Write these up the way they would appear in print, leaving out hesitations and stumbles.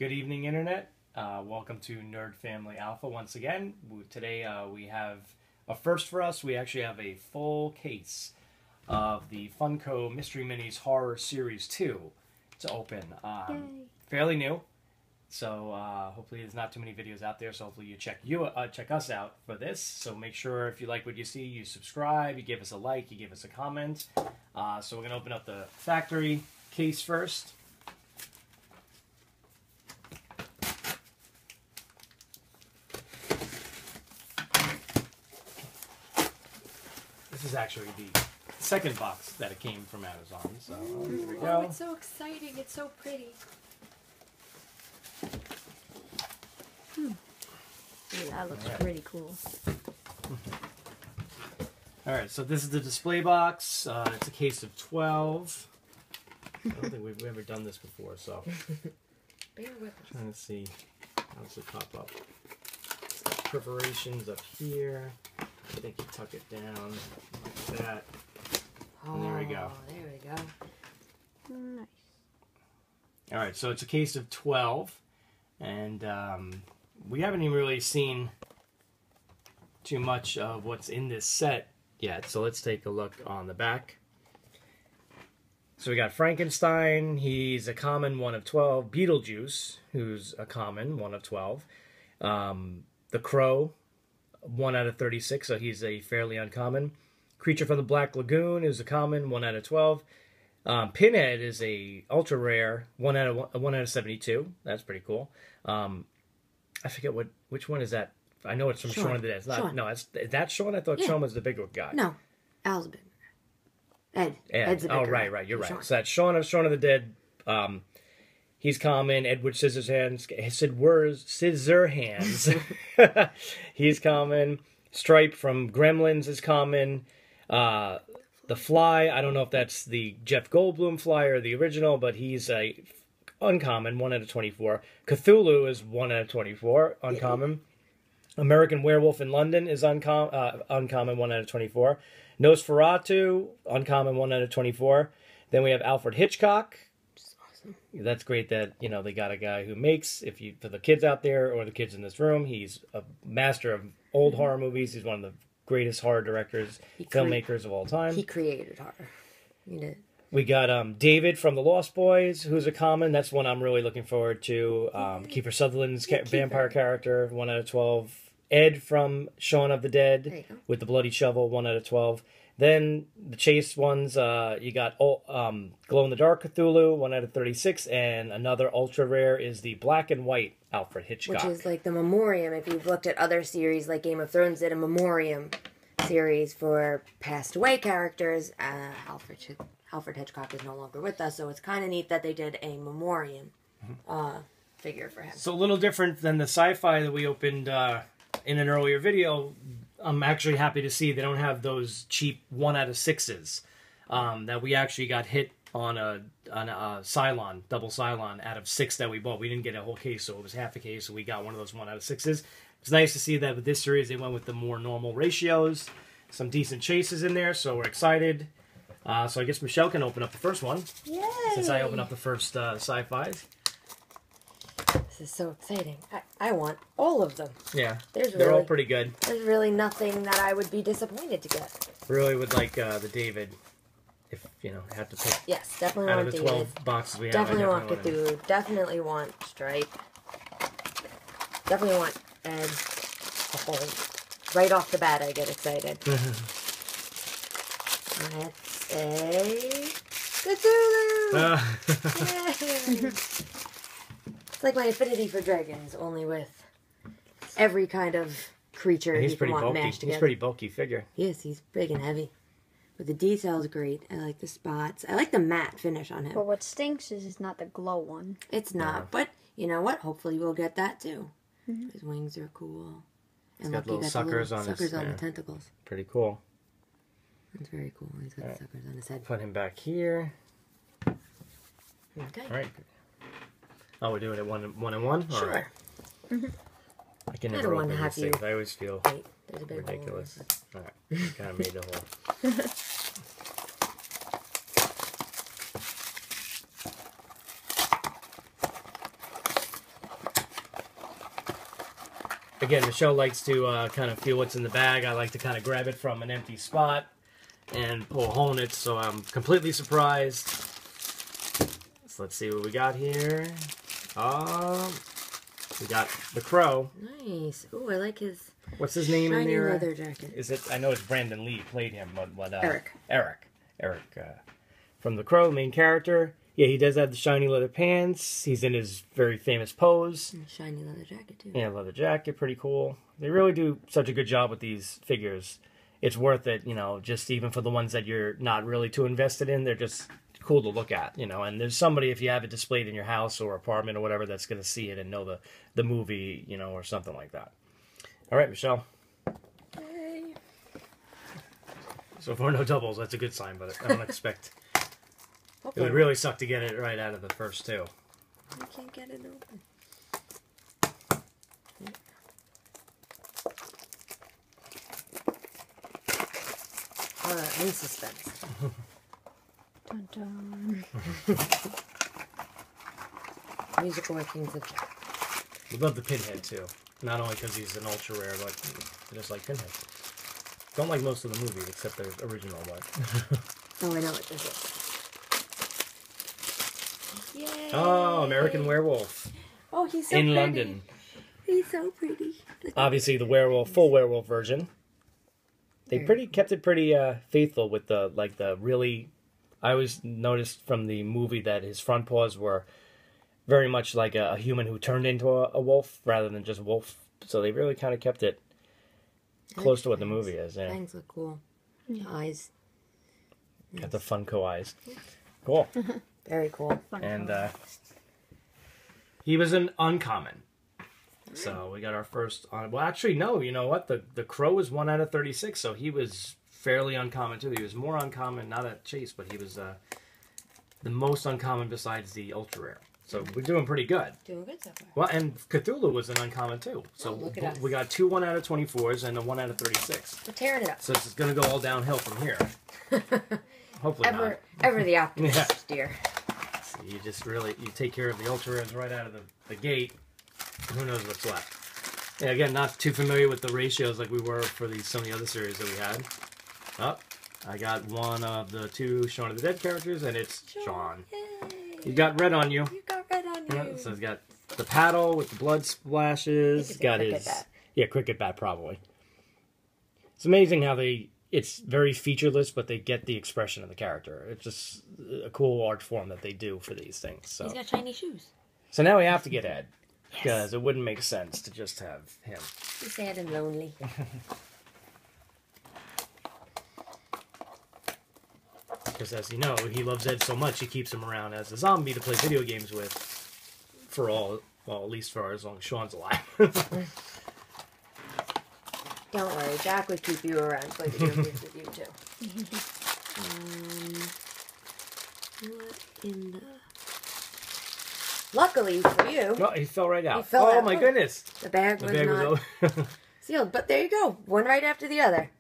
Good evening, Internet. Welcome to Nerd Family Alpha once again. Today we have a first for us. We actually have a full case of the Funko Mystery Minis Horror Series 2 to open. Fairly new, so hopefully there's not too many videos out there, so hopefully you check us out for this. So make sure if you like what you see, you subscribe, you give us a like, you give us a comment. So we're going to open up the factory case first. This is actually the second box that it came from Amazon, so here we go. Oh, it's so exciting. It's so pretty. Ooh, that looks pretty cool. Alright, so this is the display box. It's a case of 12. I don't think we've ever done this before, so. Bear with us. Trying to see. How does it pop up? It's got perforations up here. I think you tuck it down like that. And there we go. There we go. Nice. Alright, so it's a case of 12. And we haven't even really seen too much of what's in this set yet. So let's take a look on the back. So we got Frankenstein. He's a common 1 of 12. Beetlejuice, who's a common 1 of 12. The Crow, 1 out of 36, so he's a fairly uncommon. Creature from the Black Lagoon is a common, 1 out of 12. Pinhead is a ultra rare, 1 out of 72. That's pretty cool. I forget which one is that. I know it's from Shaun of the Dead. It's not. Shaun. No, is that Shaun? I thought Shaun was the bigger guy. No, Al's a big Ed. Ed's a bigger Oh, right. guy. You're right. Shaun. So that's Shaun of the Dead. He's common. Edward Scissorhands. He's common. Stripe from Gremlins is common. The Fly, I don't know if that's the Jeff Goldblum Fly or the original, but he's a uncommon, 1 out of 24. Cthulhu is 1 out of 24, uncommon. American Werewolf in London is uncommon, 1 out of 24. Nosferatu, uncommon, 1 out of 24. Then we have Alfred Hitchcock. Awesome. That's great that, you know, they got a guy who makes, for the kids out there or the kids in this room, he's a master of old horror movies. He's one of the greatest horror directors, filmmakers of all time. He created horror. He did. We got David from The Lost Boys, who's a common. That's one I'm really looking forward to. Kiefer Sutherland's vampire character, 1 out of 12. Ed from Shaun of the Dead with the bloody shovel, 1 out of 12. Then the chase ones, you got glow-in-the-dark Cthulhu, 1 out of 36, and another ultra rare is the black and white Alfred Hitchcock. Which is like the memoriam. If you've looked at other series, like Game of Thrones did a memoriam series for passed away characters. Alfred Hitchcock is no longer with us, so it's kind of neat that they did a memoriam figure for him. So a little different than the sci-fi that we opened in an earlier video. I'm actually happy to see they don't have those cheap 1 out of 6s that we actually got hit on a Cylon, double Cylon out of 6 that we bought. We didn't get a whole case, so it was half a case, so we got one of those 1 out of 6s. It's nice to see that with this series they went with the more normal ratios, some decent chases in there, so we're excited. So I guess Michelle can open up the first one. Yay! Since I opened up the first sci-fis. This is so exciting. I want all of them. Yeah, they're all pretty good. There's really nothing that I would be disappointed to get. Really would like the David, if, you know, have to pick. Yes, definitely out want of the David. 12 boxes we have. Definitely want Cthulhu. Definitely want Stripe. Definitely want Ed. Right off the bat, I get excited. Let's say Cthulhu! Yay! It's like my affinity for dragons, only with every kind of creature he's you pretty can want bulky. mashed together. He's pretty bulky figure. Yes, he's big and heavy. But the detail's great. I like the spots. I like the matte finish on him. But what stinks is it's not the glow one. It's not, but you know what? Hopefully we'll get that too. His wings are cool. He's got little suckers on his the tentacles. Pretty cool. That's very cool. He's got suckers on his head. Put him back here. Okay. All right. Oh, we're doing it one and one? Sure. All right. I can never open these things. I always feel ridiculous. All right. You kind of made the hole. again, Michelle likes to kind of feel what's in the bag. I like to kind of grab it from an empty spot and pull a hole in it, so I'm completely surprised. So let's see what we got here. We got the Crow. Nice. Ooh, I like his. What's his name in shiny there? leather jacket. Is it? I know it's Brandon Lee played him, but Eric. Eric, from the Crow, main character. Yeah, he does have the shiny leather pants. He's in his very famous pose. And shiny leather jacket too. Yeah, leather jacket, pretty cool. They really do such a good job with these figures. It's worth it, you know, just even for the ones that you're not really too invested in. They're just cool to look at, you know. And there's somebody, if you have it displayed in your house or apartment or whatever, that's going to see it and know the movie, you know, or something like that. All right, Michelle. Yay. So far, no doubles. That's a good sign, but I don't expect... It Hopefully would really suck to get it right out of the first two. I can't get it open. In suspense. Dun, dun. Musical Kings of Jack. We love the Pinhead, too. Not only because he's an ultra rare, but just like Pinhead. Don't like most of the movies, except the original one. Oh, I know what this is. Yay! Oh, American Werewolf. Oh, he's so in pretty. London. He's so pretty. Obviously, the full werewolf version. They kept it pretty faithful with the really. I always noticed from the movie that his front paws were very much like a human who turned into a wolf rather than just wolf. So they really kind of kept it close to what the movie is. Yeah. Fangs look cool. Eyes. Got the Funko eyes. Cool. Very cool. And he was an uncommon. So we got our first on. Well, actually, no. You know what? The Crow was 1 out of 36, so he was fairly uncommon too. He was more uncommon, not at Chase, but he was the most uncommon besides the ultra rare. So we're doing pretty good. Doing good so far. Well, and Cthulhu was an uncommon too. So look at us. we got 2 1 out of 24s and a 1 out of 36. We're tearing it up. So it's going to go all downhill from here. Hopefully not. Ever the optimist, dear. So you just really take care of the ultra rares right out of the gate. Who knows what's left? Yeah, again, not too familiar with the ratios like we were for some of the other series that we had. Oh, I got one of the 2 Shaun of the Dead characters, and it's Shaun. Yay. You got red on you. You got red on you. Yeah, so he's got the paddle with the blood splashes. Got his bat. Yeah, cricket bat probably. It's amazing how it's very featureless, but they get the expression of the character. It's just a cool art form that they do for these things. So He's got shiny shoes. So now we have to get Ed. Because it wouldn't make sense to just have him. He's sad and lonely. Because as you know, he loves Ed so much, he keeps him around as a zombie to play video games with for at least for as long as Sean's alive. Don't worry, Jack would keep you around and play video games with you too. What in the... Luckily for you, No, he fell right out. He fell oh out. my goodness. the bag was not sealed. But there you go. One right after the other.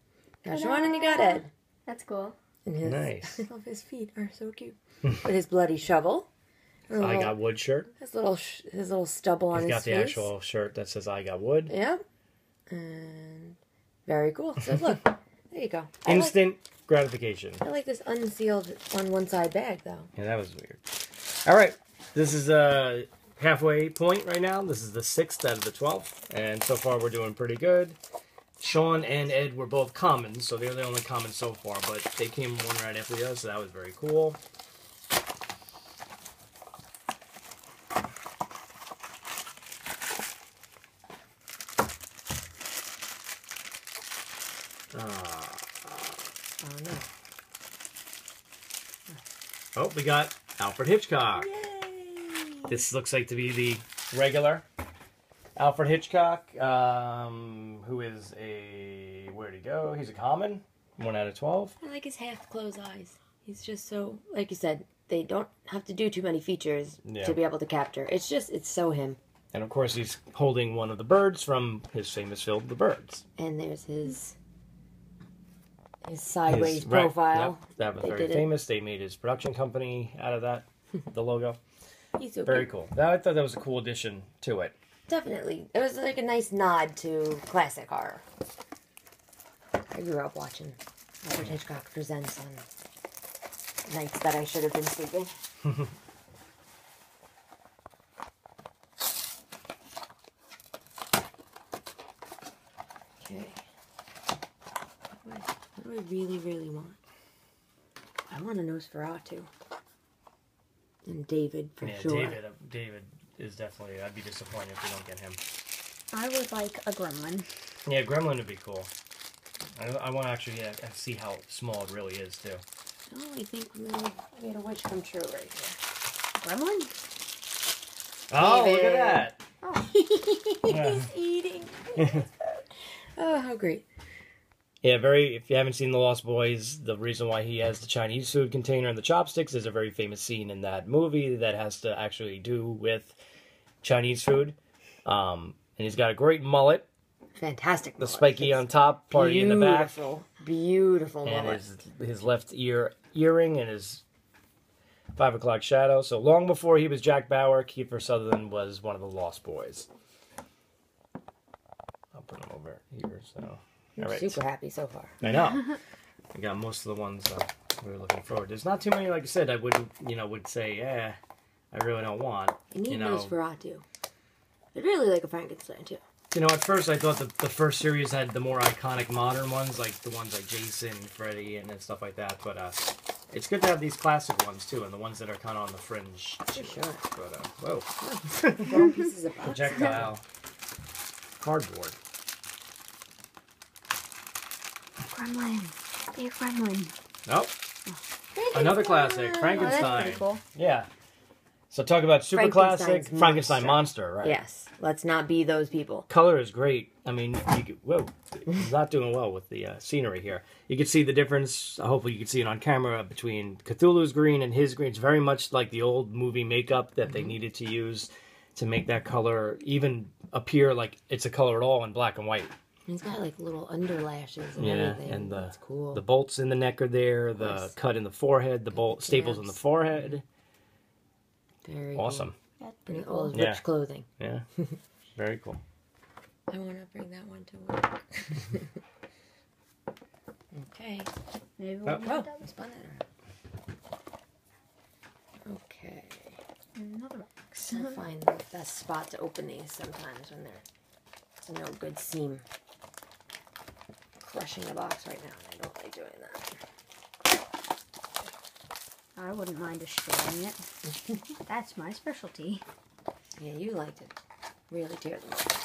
Got Sean and you got Ed. That's cool. And his, Nice. I love his feet are so cute. With his bloody shovel. I got wood shirt. His little stubble on He's his got the face. actual shirt that says I got wood. Yep. And very cool. So look, there you go. Instant gratification. I like this unsealed on one side bag though. Yeah, that was weird. All right. This is halfway point right now. This is the 6th out of the 12th. And so far we're doing pretty good. Sean and Ed were both common, so they're the only common so far. But they came one right after the other, so that was very cool. Oh no. Oh, we got Alfred Hitchcock. Yay! This looks like to be the regular Alfred Hitchcock, who is where'd he go? He's a common, 1 out of 12. I like his half-closed eyes. He's just so, like you said, they don't have to do too many features to be able to capture. It's so him. And of course he's holding one of the birds from his famous film, The Birds. And there's his sideways profile. Yep, that was very famous. They made his production company out of that, the logo. He's so Very cute. cool. I thought that was a cool addition to it. definitely. It was like a nice nod to classic horror. I grew up watching Alfred Hitchcock Presents on nights that I should have been sleeping. Okay. What do I really, really want? I want a Nosferatu. And David, for sure. David is definitely... I'd be disappointed if we don't get him. I would like a gremlin. Yeah, gremlin would be cool. I want to actually see how small it really is, too. Oh, I think we made a wish come true right here. Gremlin? Oh, David. look at that! Oh. He's eating. Oh, how great. Yeah, if you haven't seen The Lost Boys, the reason why he has the Chinese food container and the chopsticks is a very famous scene in that movie that has to actually do with Chinese food. And he's got a great mullet. Fantastic. The spiky on top, party in the back. Beautiful And mullet. his left earring and his 5 o'clock shadow. So long before he was Jack Bauer, Kiefer Sutherland was one of the Lost Boys. I'll put him over here, so... I'm All right. super happy so far. I know. I got most of the ones we were looking forward. There's not too many, like I said, I would say, yeah, I really don't want. You need Nosferatu. I'd really like a Frankenstein, too. You know, at first I thought the first series had the more iconic modern ones, like the ones like Jason, Freddy, and stuff like that. But it's good to have these classic ones, too, and the ones that are kind of on the fringe. For sure. But, whoa. Throwing pieces of box. Projectile. Cardboard. Gremlin. Be a gremlin. Nope. Another classic, Oh, Frankenstein. that's pretty cool. Yeah. So talk about super classic Frankenstein's Frankenstein monster, right? Yes. Let's not be those people. Color is great. I mean, he's not doing well with the scenery here. You can see the difference. Hopefully, you can see it on camera between Cthulhu's green and his green. It's very much like the old movie makeup that they needed to use to make that color even appear like it's a color at all in black and white. He's got like little underlashes and Yeah, everything. and That's cool. the bolts in the neck are there. The cut in the forehead. The bolt staples in the forehead. Very Awesome. That's Pretty pretty cool. cool. Rich Yeah. clothing. Yeah. Very cool. I want to bring that one to work. Okay. Maybe Oh. we'll Oh, do we spun that around. Okay. another box. I find the best spot to open these sometimes when there's no good seam crushing the box right now, and I don't like doing that. I wouldn't mind destroying it. That's my specialty. Yeah, you like to really tear them apart.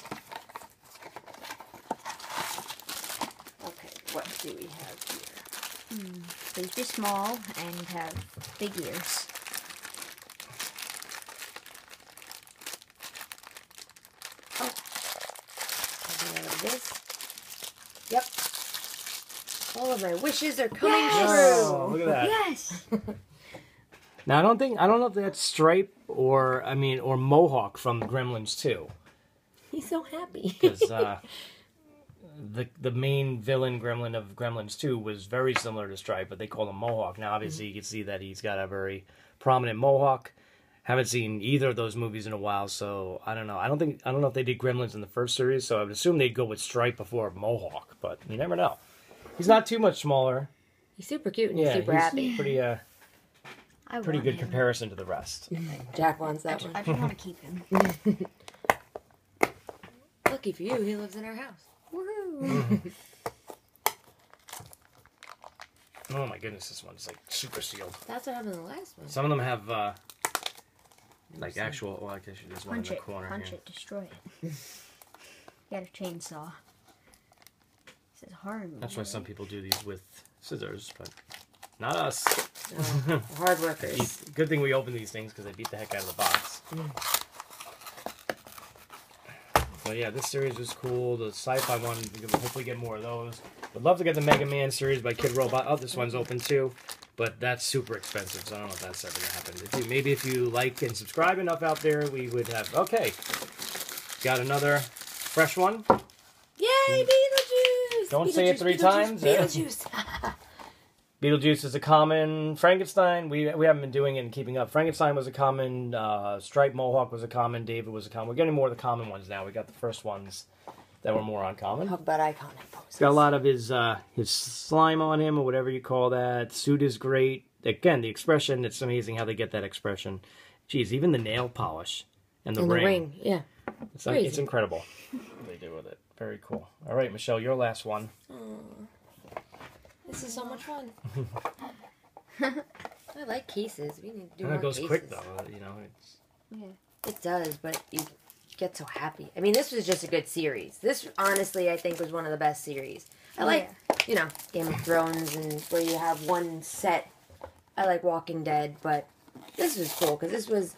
Okay, what do we have here? Please be small and have big ears. Oh, this. Yep. All of my wishes are coming Oh, true. look at that. Yes! Now I don't know if that's Stripe or Mohawk from Gremlins 2. He's so happy. Because the main villain gremlin of Gremlins 2 was very similar to Stripe, but they call him Mohawk. Now obviously you can see that he's got a very prominent Mohawk. Haven't seen either of those movies in a while, so I don't know. I don't know if they did Gremlins in the first series, so I would assume they'd go with Stripe before Mohawk, but you never know. He's not too much smaller. He's super cute and he's super happy. Pretty I pretty want good him. comparison to the rest. Jack wants that one. I just want to keep him. Lucky for you, he lives in our house. Woohoo! Oh my goodness, this one's like super sealed. That's what happened in the last one. Some of them have like actual. Well, I guess there's one in Punch the it, corner punch here. it, destroy it. Get a chainsaw. This is hard. That's why some people do these with scissors, but not us. Hard workers. Good thing we open these things because they beat the heck out of the box. But yeah, this series was cool. The sci-fi one, we can hopefully get more of those. Would love to get the Mega Man series by Kid Robot. Oh, this one's open too, but that's super expensive, so I don't know if that's ever gonna happen. Maybe if you like and subscribe enough out there, we would have. Okay, got another fresh one. Yay, Beetlejuice! Don't say it 3 times. Beetlejuice. Beetlejuice is a common. Frankenstein, we haven't been doing it and keeping up. Frankenstein was a common. Striped Mohawk was a common. David was a common. We're getting more of the common ones now. We got the first ones that were more uncommon. Talk about iconic poses. Got a lot of his slime on him, or whatever you call that. Suit is great. Again, the expression, it's amazing how they get that expression. Geez, even the nail polish and the ring. Yeah. It's incredible what they do with it. Very cool. All right, Michelle, your last one. This is so much fun. I like cases. We need to do more It goes cases. quick, though. You know, it's... Yeah. It does, but you get so happy. I mean, this was just a good series. This, honestly, I think was one of the best series. I like, you know, Game of Thrones and where you have one set. I like Walking Dead, but this was cool because this was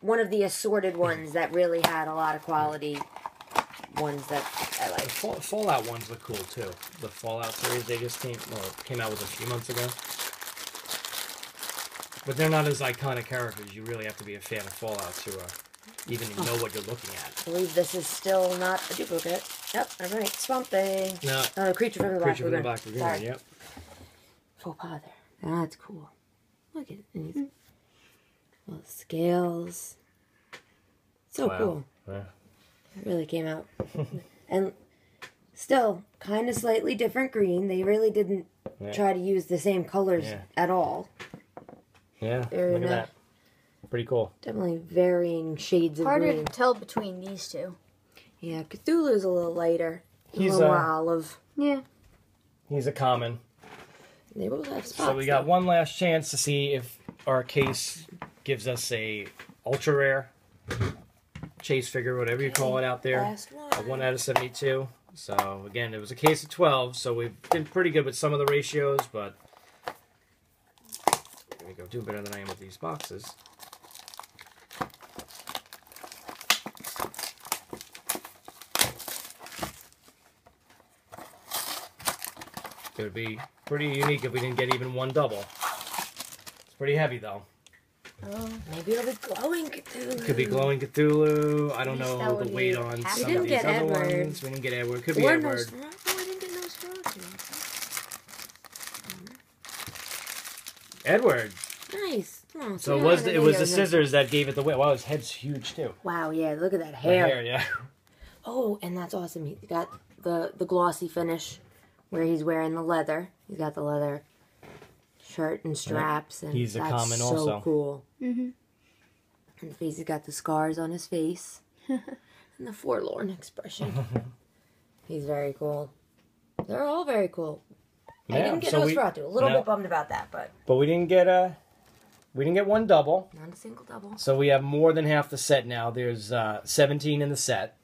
one of the assorted ones that really had a lot of quality ones that I like. The Fallout ones look cool, too. The Fallout series they just came out with a few months ago. But they're not as iconic characters. You really have to be a fan of Fallout to even know what you're looking at. I believe this is still not a duplicate. Yep, I'm right. Swamp Thing. No. Creature from the Black Lagoon. Black Lagoon, Sorry. yep. Faux pas there. That's cool. Look at these little scales. So cool. Yeah. It really came out. And still, kind of slightly different green. They really didn't try to use the same colors at all. Yeah, They're look at that. Pretty cool. Definitely varying shades of Harder green. to tell between these two. Yeah, Cthulhu's a little lighter. He's a little more olive. Yeah. He's a common. They both have spots. So we got one last chance to see if our case gives us a ultra rare chase figure, whatever you call it out there. Last one. A 1 out of 72. So again, it was a case of 12, so we've been pretty good with some of the ratios, but there we go, doing better than I am with these boxes. It would be pretty unique if we didn't get even one double. It's pretty heavy though. Maybe it'll be glowing Cthulhu. Could be glowing Cthulhu. I don't At least know that the would weight be on half. some We of didn't these get other Edward. ones. We didn't get Edward. Could be Or Edward. Nosferatu. Oh, I didn't get Nosferatu. Edward. Nice. Oh, So yeah, it was I the, it know was you the know. scissors that gave it the weight. Wow, his head's huge too. Wow, yeah, look at that The hair. hair, yeah. Oh, and that's awesome. He got the glossy finish where he's wearing the leather. He's got the leather shirt and straps. And He's a that's common so also. cool. Mm-hmm. And the face, he's got the scars on his face. And the forlorn expression. He's very cool. They're all very cool. I Yeah, didn't get so Nosferatu. A little bit bummed about that, but But we didn't get one double. not a single double. So we have more than half the set now. There's 17 in the set,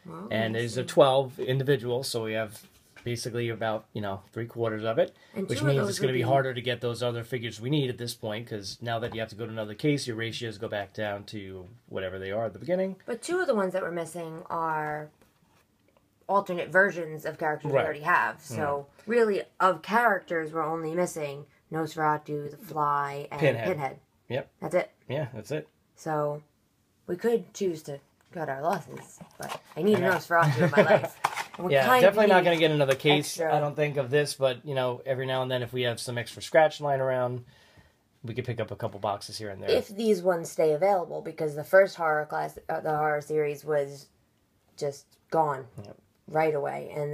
Well, and there's a 12 individual. So we have basically about 3/4 of it, And which two of means those it's going to would be be- harder to get those other figures we need at this point. Because now that you have to go to another case, your ratios go back down to whatever they are at the beginning. But two of the ones that we're missing are alternate versions of characters we Right. already have. So really, of characters, we're only missing Nosferatu, the Fly, and Pinhead. Yep. That's it. Yeah, that's it. So we could choose to cut our losses, but I need a know. Nosferatu in my life. And we Yeah, kind of definitely not need going to get another case. extra- I don't think of this, but every now and then, if we have some extra scratch lying around, we could pick up a couple boxes here and there. if these ones stay available, because the first horror class, the horror series was just gone right away, and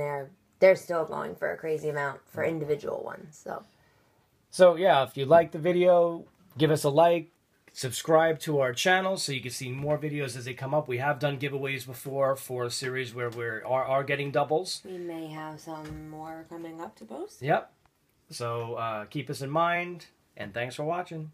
they're still going for a crazy amount for individual ones. So yeah, if you like the video, give us a like, subscribe to our channel so you can see more videos as they come up. We have done giveaways before for a series where we are getting doubles. We may have some more coming up to post. Yep. So keep us in mind, and thanks for watching.